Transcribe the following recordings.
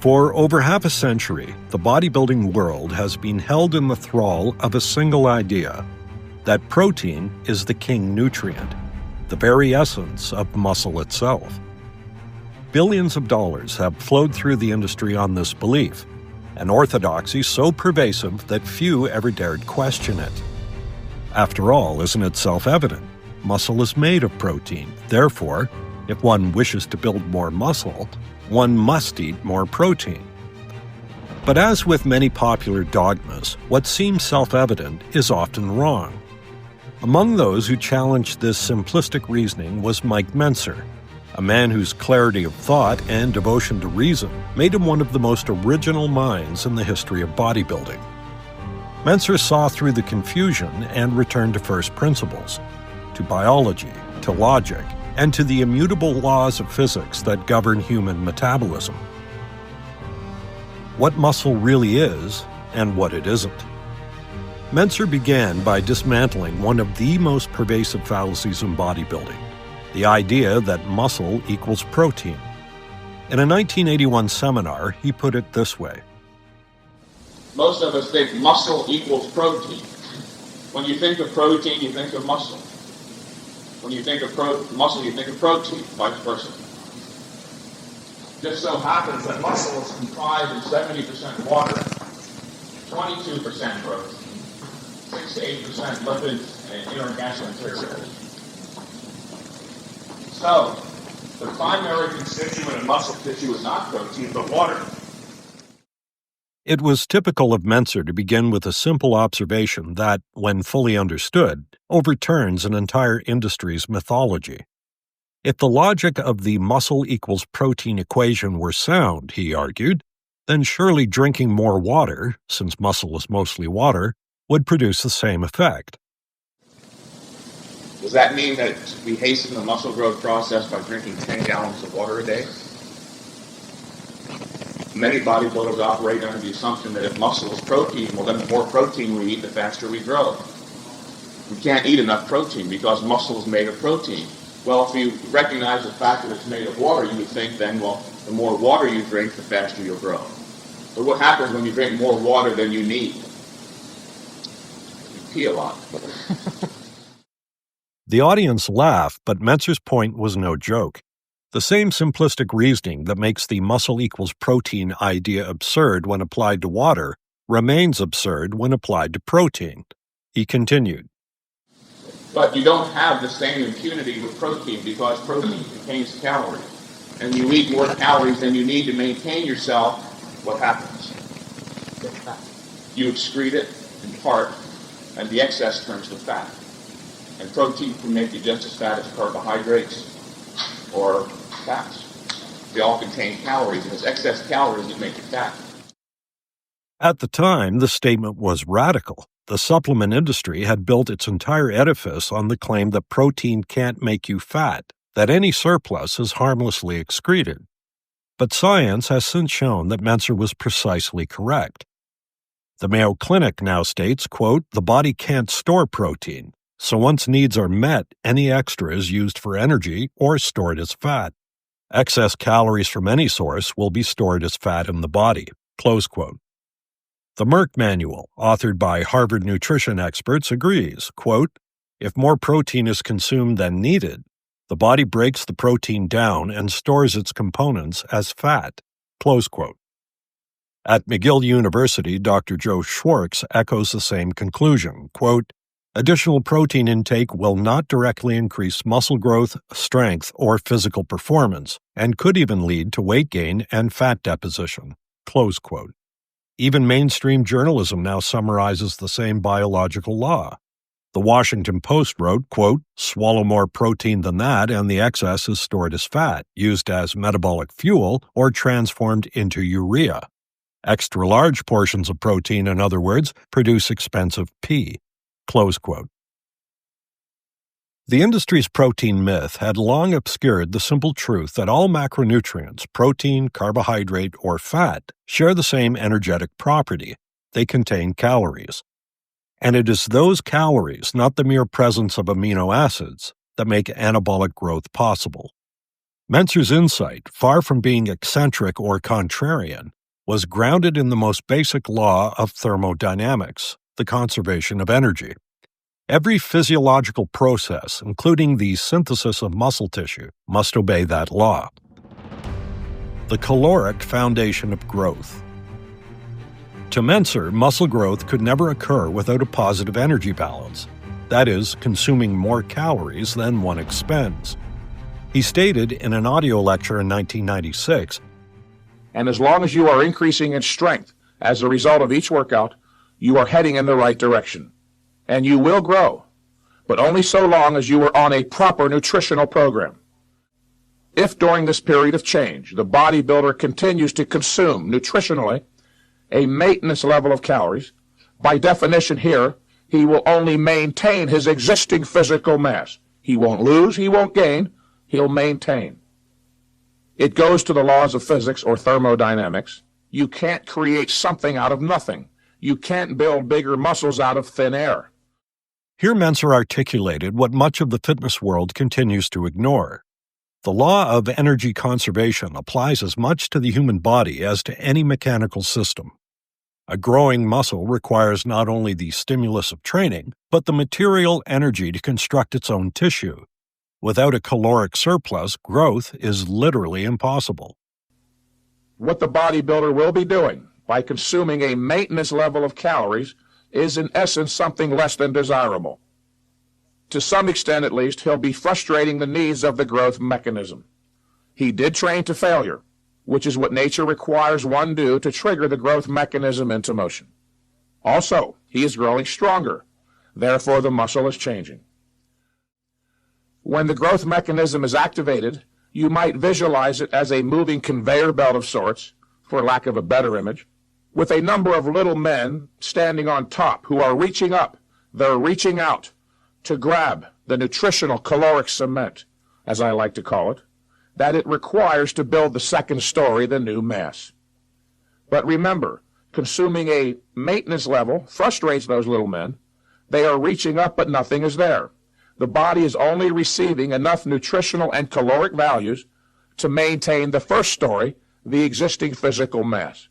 For over half a century, the bodybuilding world has been held in the thrall of a single idea, that protein is the king nutrient, the very essence of muscle itself. Billions of dollars have flowed through the industry on this belief, an orthodoxy so pervasive that few ever dared question it. After all, isn't it self-evident? Muscle is made of protein. Therefore, if one wishes to build more muscle, one must eat more protein. But as with many popular dogmas, what seems self-evident is often wrong. Among those who challenged this simplistic reasoning was Mike Mentzer, a man whose clarity of thought and devotion to reason made him one of the most original minds in the history of bodybuilding. Mentzer saw through the confusion and returned to first principles, to biology, to logic, and to the immutable laws of physics that govern human metabolism. What muscle really is and what it isn't. Mentzer began by dismantling one of the most pervasive fallacies in bodybuilding, the idea that muscle equals protein. In a 1981 seminar, he put it this way. Most of us think muscle equals protein. When you think of protein, you think of muscle. When you think of muscle, you think of protein, vice versa. Just so happens that muscle is comprised of 70% water, 22% protein, 6 to 8% lipids, and inorganic materials. So, the primary constituent of muscle tissue is not protein, but water. It was typical of Mentzer to begin with a simple observation that, when fully understood, overturns an entire industry's mythology. If the logic of the muscle equals protein equation were sound, he argued, then surely drinking more water, since muscle is mostly water, would produce the same effect. Does that mean that we hasten the muscle growth process by drinking 10 gallons of water a day? Many bodybuilders operate under the assumption that if muscle is protein, well then the more protein we eat, the faster we grow. We can't eat enough protein because muscle is made of protein. Well, if you recognize the fact that it's made of water, you would think then, well, the more water you drink, the faster you'll grow. But what happens when you drink more water than you need? You pee a lot. The audience laughed, but Mentzer's point was no joke. The same simplistic reasoning that makes the muscle equals protein idea absurd when applied to water remains absurd when applied to protein. He continued. But you don't have the same impunity with protein because protein contains calories. And you eat more calories than you need to maintain yourself. What happens? You excrete it in part, and the excess turns to fat. And protein can make you just as fat as carbohydrates or fats. They all contain calories, and it's excess calories that make you fat. At the time, the statement was radical. The supplement industry had built its entire edifice on the claim that protein can't make you fat, that any surplus is harmlessly excreted. But science has since shown that Mentzer was precisely correct. The Mayo Clinic now states, quote, "The body can't store protein, so once needs are met, any extra is used for energy or stored as fat. Excess calories from any source will be stored as fat in the body," close quote. The Merck Manual, authored by Harvard nutrition experts, agrees, quote, "If more protein is consumed than needed, the body breaks the protein down and stores its components as fat," close quote. At McGill University, Dr. Joe Schwartz echoes the same conclusion, quote, "Additional protein intake will not directly increase muscle growth, strength, or physical performance, and could even lead to weight gain and fat deposition," close quote. Even mainstream journalism now summarizes the same biological law. The Washington Post wrote, quote, "Swallow more protein than that and the excess is stored as fat, used as metabolic fuel or transformed into urea. Extra large portions of protein, in other words, produce expensive pee," close quote. The industry's protein myth had long obscured the simple truth that all macronutrients, protein, carbohydrate, or fat, share the same energetic property. They contain calories. And it is those calories, not the mere presence of amino acids, that make anabolic growth possible. Mentzer's insight, far from being eccentric or contrarian, was grounded in the most basic law of thermodynamics, the conservation of energy. Every physiological process, including the synthesis of muscle tissue, must obey that law. The caloric foundation of growth. To Mentzer, muscle growth could never occur without a positive energy balance, that is, consuming more calories than one expends. He stated in an audio lecture in 1996, "And as long as you are increasing in strength as a result of each workout, you are heading in the right direction. And you will grow, but only so long as you are on a proper nutritional program. If during this period of change the bodybuilder continues to consume nutritionally a maintenance level of calories, by definition here, he will only maintain his existing physical mass. He won't lose, he won't gain, he'll maintain. It goes to the laws of physics or thermodynamics. You can't create something out of nothing. You can't build bigger muscles out of thin air." Here Mentzer articulated what much of the fitness world continues to ignore. The law of energy conservation applies as much to the human body as to any mechanical system. A growing muscle requires not only the stimulus of training, but the material energy to construct its own tissue. Without a caloric surplus, growth is literally impossible. What the bodybuilder will be doing by consuming a maintenance level of calories is in essence something less than desirable. To some extent at least, he'll be frustrating the needs of the growth mechanism. He did train to failure, which is what nature requires one do to trigger the growth mechanism into motion. Also, he is growing stronger, therefore the muscle is changing. When the growth mechanism is activated, you might visualize it as a moving conveyor belt of sorts, for lack of a better image, with a number of little men standing on top who are reaching up, they're reaching out to grab the nutritional caloric cement, as I like to call it, that it requires to build the second story, the new mass. But remember, consuming a maintenance level frustrates those little men. They are reaching up, but nothing is there. The body is only receiving enough nutritional and caloric values to maintain the first story, the existing physical mass.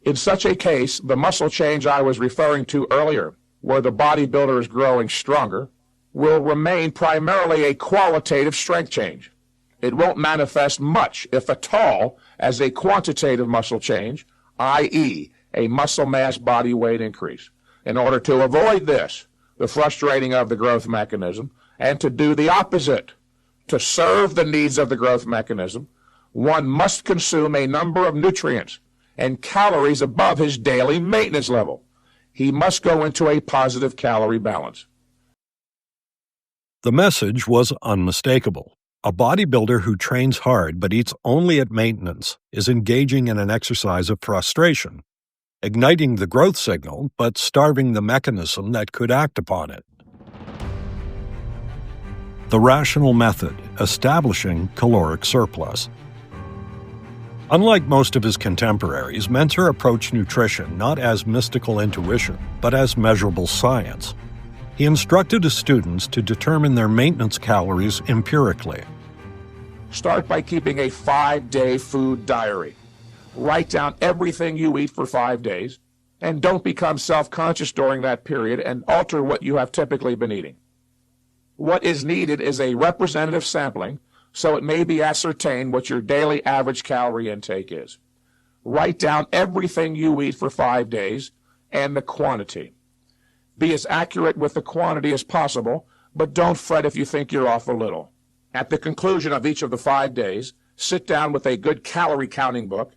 In such a case, the muscle change I was referring to earlier, where the bodybuilder is growing stronger, will remain primarily a qualitative strength change. It won't manifest much, if at all, as a quantitative muscle change, i.e., a muscle mass body weight increase. In order to avoid this, the frustrating of the growth mechanism, and to do the opposite, to serve the needs of the growth mechanism, one must consume a number of nutrients and calories above his daily maintenance level. He must go into a positive calorie balance. The message was unmistakable. A bodybuilder who trains hard but eats only at maintenance is engaging in an exercise of frustration, igniting the growth signal but starving the mechanism that could act upon it. The rational method, establishing caloric surplus. Unlike most of his contemporaries, Mentzer approached nutrition not as mystical intuition, but as measurable science. He instructed his students to determine their maintenance calories empirically. Start by keeping a 5-day food diary. Write down everything you eat for 5 days, and don't become self-conscious during that period and alter what you have typically been eating. What is needed is a representative sampling, so it may be ascertained what your daily average calorie intake is. Write down everything you eat for 5 days and the quantity. Be as accurate with the quantity as possible, but don't fret if you think you're off a little. At the conclusion of each of the 5 days, sit down with a good calorie counting book.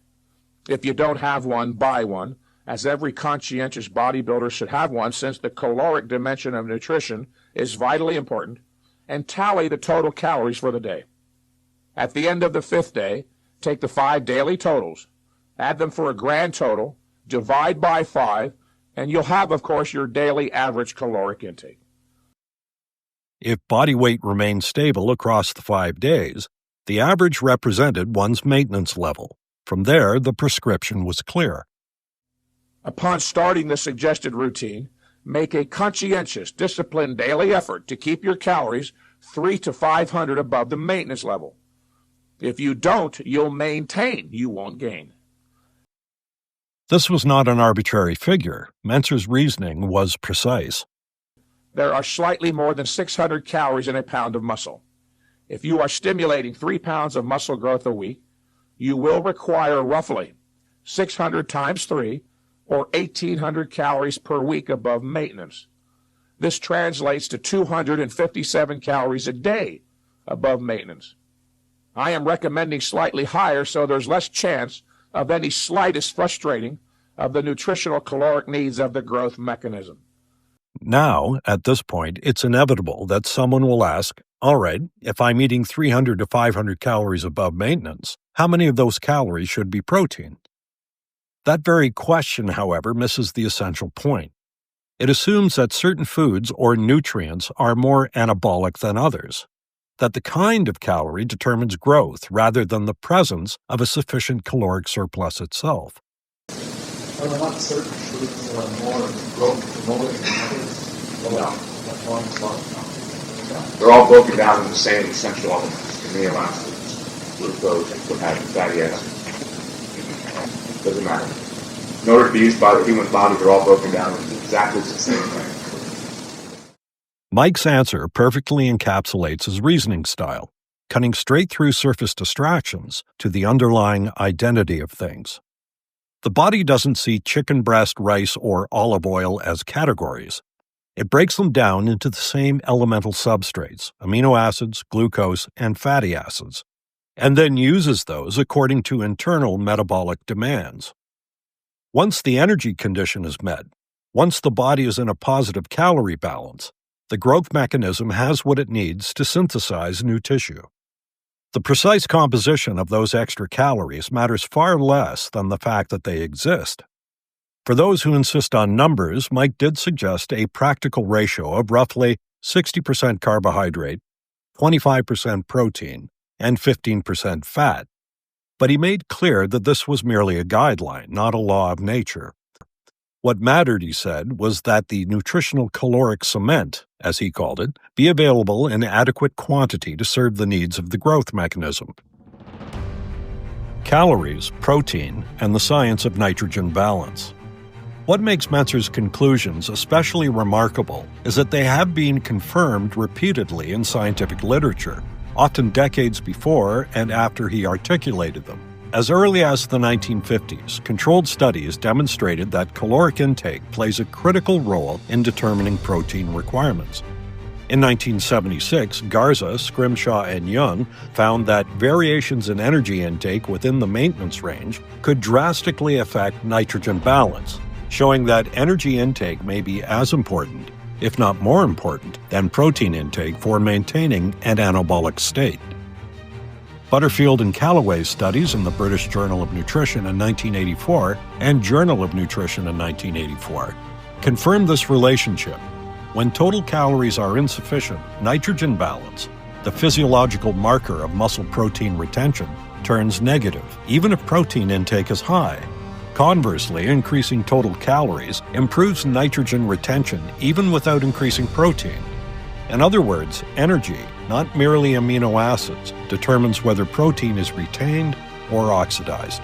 If you don't have one, buy one, as every conscientious bodybuilder should have one, since the caloric dimension of nutrition is vitally important, and tally the total calories for the day. At the end of the 5th day, take the 5 daily totals, add them for a grand total, divide by 5, and you'll have, of course, your daily average caloric intake. If body weight remained stable across the 5 days, the average represented one's maintenance level. From there, the prescription was clear. Upon starting the suggested routine, make a conscientious, disciplined daily effort to keep your calories 300 to 500 above the maintenance level. If you don't, you'll maintain, you won't gain. This was not an arbitrary figure. Mentzer's reasoning was precise. There are slightly more than 600 calories in a pound of muscle. If you are stimulating 3 pounds of muscle growth a week, you will require roughly 600 times 3, or 1,800 calories per week above maintenance. This translates to 257 calories a day above maintenance. I am recommending slightly higher so there's less chance of any slightest frustrating of the nutritional caloric needs of the growth mechanism. Now, at this point, it's inevitable that someone will ask, all right, if I'm eating 300 to 500 calories above maintenance, how many of those calories should be protein? That very question, however, misses the essential point. It assumes that certain foods or nutrients are more anabolic than others, that the kind of calorie determines growth rather than the presence of a sufficient caloric surplus itself. Are there not certain foods that are more growth promoting than others? No. They're all broken down into the same essential elements: amino acids, glucose, fatty acids. Doesn't matter. In order to be used by the human body, they're all broken down into exactly the same way. Mike's answer perfectly encapsulates his reasoning style, cutting straight through surface distractions to the underlying identity of things. The body doesn't see chicken breast, rice, or olive oil as categories. It breaks them down into the same elemental substrates, amino acids, glucose, and fatty acids, and then uses those according to internal metabolic demands. Once the energy condition is met, once the body is in a positive calorie balance, the growth mechanism has what it needs to synthesize new tissue. The precise composition of those extra calories matters far less than the fact that they exist. For those who insist on numbers, Mike did suggest a practical ratio of roughly 60% carbohydrate, 25% protein, and 15% fat. But he made clear that this was merely a guideline, not a law of nature. What mattered, he said, was that the nutritional caloric cement, as he called it, be available in adequate quantity to serve the needs of the growth mechanism. Calories, protein, and the science of nitrogen balance. What makes Mentzer's conclusions especially remarkable is that they have been confirmed repeatedly in scientific literature, often decades before and after he articulated them. As early as the 1950s, controlled studies demonstrated that caloric intake plays a critical role in determining protein requirements. In 1976, Garza, Scrimshaw, and Young found that variations in energy intake within the maintenance range could drastically affect nitrogen balance, showing that energy intake may be as important, if not more important, than protein intake for maintaining an anabolic state. Butterfield and Callaway's studies in the British Journal of Nutrition in 1984 and Journal of Nutrition in 1984 confirmed this relationship. When total calories are insufficient, nitrogen balance, the physiological marker of muscle protein retention, turns negative, even if protein intake is high. Conversely, increasing total calories improves nitrogen retention even without increasing protein. In other words, energy, not merely amino acids, determines whether protein is retained or oxidized.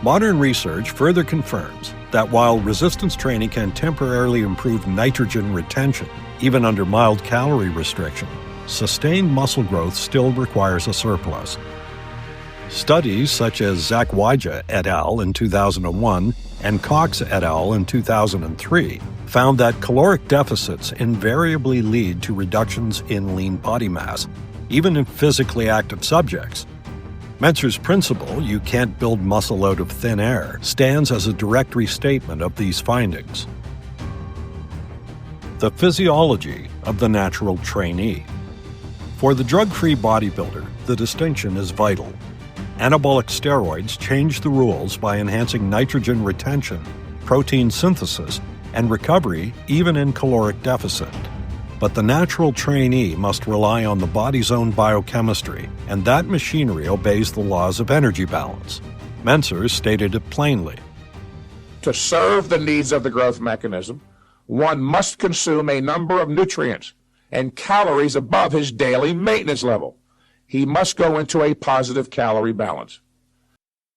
Modern research further confirms that while resistance training can temporarily improve nitrogen retention, even under mild calorie restriction, sustained muscle growth still requires a surplus. Studies such as Zakwaja et al. In 2001 and Cox et al. In 2003 found that caloric deficits invariably lead to reductions in lean body mass, even in physically active subjects. Mentzer's principle, you can't build muscle out of thin air, stands as a direct restatement of these findings. The physiology of the natural trainee. For the drug-free bodybuilder, the distinction is vital. Anabolic steroids change the rules by enhancing nitrogen retention, protein synthesis, and recovery even in caloric deficit. But the natural trainee must rely on the body's own biochemistry, and that machinery obeys the laws of energy balance. Mentzer stated it plainly. To serve the needs of the growth mechanism, one must consume a number of nutrients and calories above his daily maintenance level. he must go into a positive calorie balance.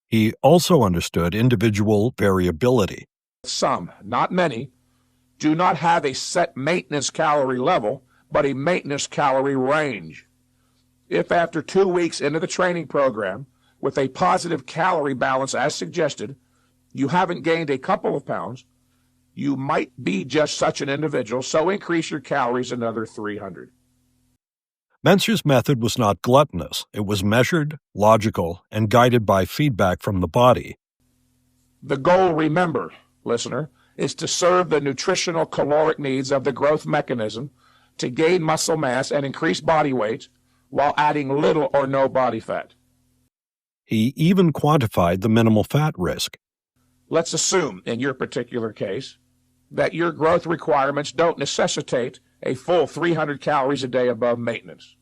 He also understood individual variability. Some, not many, do not have a set maintenance calorie level, but a maintenance calorie range. If after 2 weeks into the training program, with a positive calorie balance as suggested, you haven't gained a couple of pounds, you might be just such an individual, so increase your calories another 300. Mentzer's method was not gluttonous. It was measured, logical, and guided by feedback from the body. The goal, remember, listener, is to serve the nutritional caloric needs of the growth mechanism to gain muscle mass and increase body weight while adding little or no body fat. He even quantified the minimal fat risk. Let's assume, in your particular case, that your growth requirements don't necessitate a full 300 calories a day above maintenance.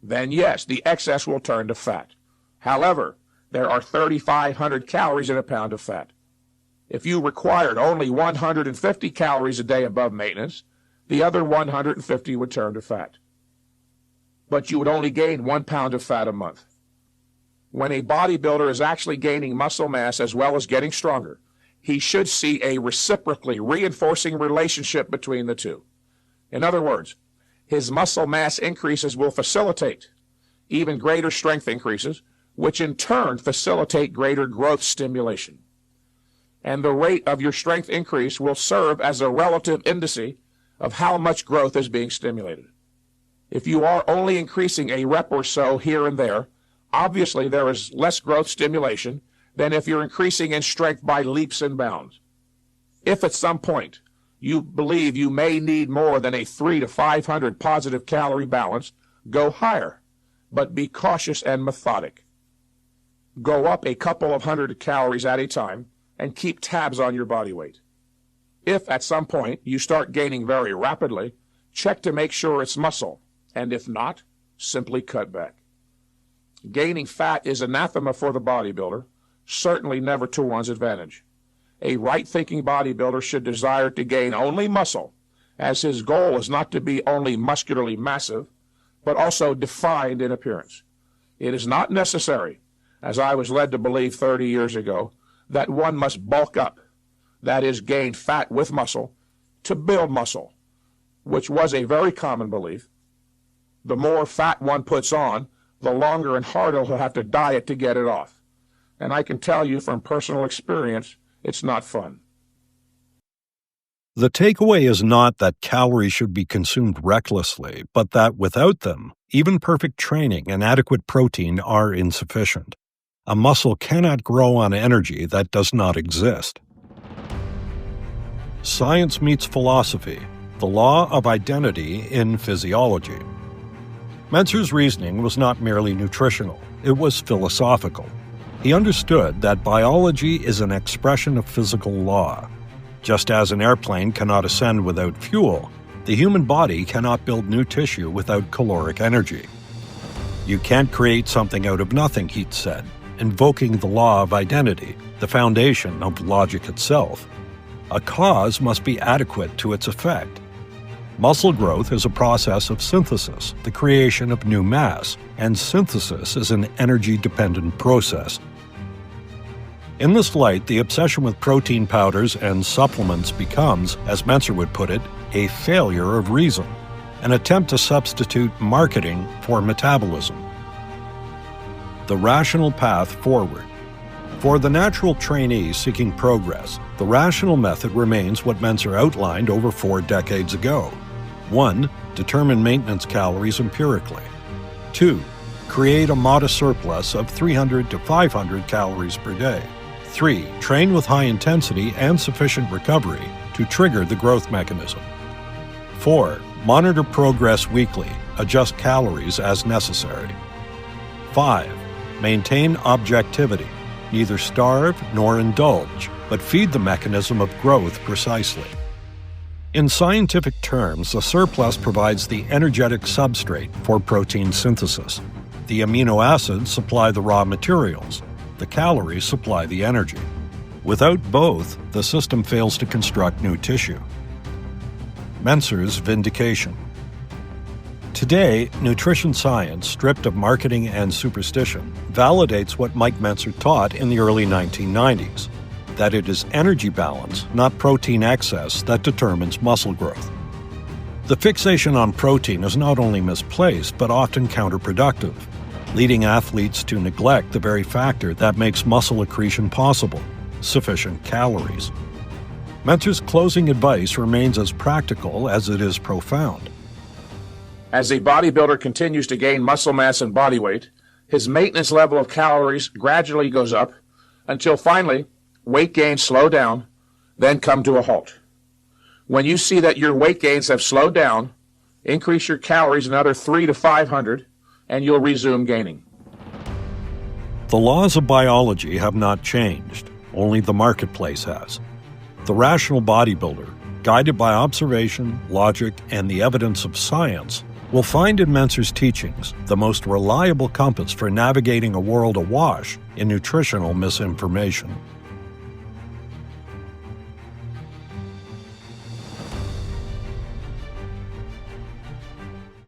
Then yes, the excess will turn to fat. However, there are 3,500 calories in a pound of fat. If you required only 150 calories a day above maintenance, the other 150 would turn to fat. But you would only gain 1 pound of fat a month. When a bodybuilder is actually gaining muscle mass as well as getting stronger, he should see a reciprocally reinforcing relationship between the two. In other words, his muscle mass increases will facilitate even greater strength increases, which in turn facilitate greater growth stimulation. And the rate of your strength increase will serve as a relative indice of how much growth is being stimulated. If you are only increasing a rep or so here and there, obviously there is less growth stimulation than if you're increasing in strength by leaps and bounds. If at some point you believe you may need more than a 300 to 500 positive calorie balance, go higher, but be cautious and methodic. Go up a couple of hundred calories at a time and keep tabs on your body weight. If at some point you start gaining very rapidly, check to make sure it's muscle, and if not, simply cut back. Gaining fat is anathema for the bodybuilder, certainly never to one's advantage. A right-thinking bodybuilder should desire to gain only muscle, as his goal is not to be only muscularly massive, but also defined in appearance. It is not necessary, as I was led to believe 30 years ago, that one must bulk up, that is, gain fat with muscle, to build muscle, which was a very common belief. The more fat one puts on, the longer and harder he'll have to diet to get it off. And I can tell you from personal experience, it's not fun. The takeaway is not that calories should be consumed recklessly, but that without them, even perfect training and adequate protein are insufficient. A muscle cannot grow on energy that does not exist. Science meets philosophy, the law of identity in physiology. Mentzer's reasoning was not merely nutritional, it was philosophical. He understood that biology is an expression of physical law. Just as an airplane cannot ascend without fuel, the human body cannot build new tissue without caloric energy. You can't create something out of nothing, Heath said, invoking the law of identity, the foundation of logic itself. A cause must be adequate to its effect. Muscle growth is a process of synthesis, the creation of new mass, and synthesis is an energy-dependent process. In this light, the obsession with protein powders and supplements becomes, as Mentzer would put it, a failure of reason, an attempt to substitute marketing for metabolism. The rational path forward. For the natural trainee seeking progress, the rational method remains what Mentzer outlined over 4 decades ago. 1. Determine maintenance calories empirically. 2. Create a modest surplus of 300 to 500 calories per day. 3. Train with high intensity and sufficient recovery to trigger the growth mechanism. 4. Monitor progress weekly, adjust calories as necessary. 5. Maintain objectivity, neither starve nor indulge, but feed the mechanism of growth precisely. In scientific terms, the surplus provides the energetic substrate for protein synthesis. The amino acids supply the raw materials. The calories supply the energy. Without both, the system fails to construct new tissue. Mentzer's vindication. Today, nutrition science, stripped of marketing and superstition, validates what Mike Mentzer taught in the early 1990s, that it is energy balance, not protein excess, that determines muscle growth. The fixation on protein is not only misplaced, but often counterproductive, leading athletes to neglect the very factor that makes muscle accretion possible: sufficient calories. Mentzer's closing advice remains as practical as it is profound. As a bodybuilder continues to gain muscle mass and body weight, his maintenance level of calories gradually goes up until finally weight gains slow down, then come to a halt. When you see that your weight gains have slowed down, increase your calories another 300 to 500, and you'll resume gaining. The laws of biology have not changed, only the marketplace has. The rational bodybuilder, guided by observation, logic, and the evidence of science, will find in Mentzer's teachings the most reliable compass for navigating a world awash in nutritional misinformation.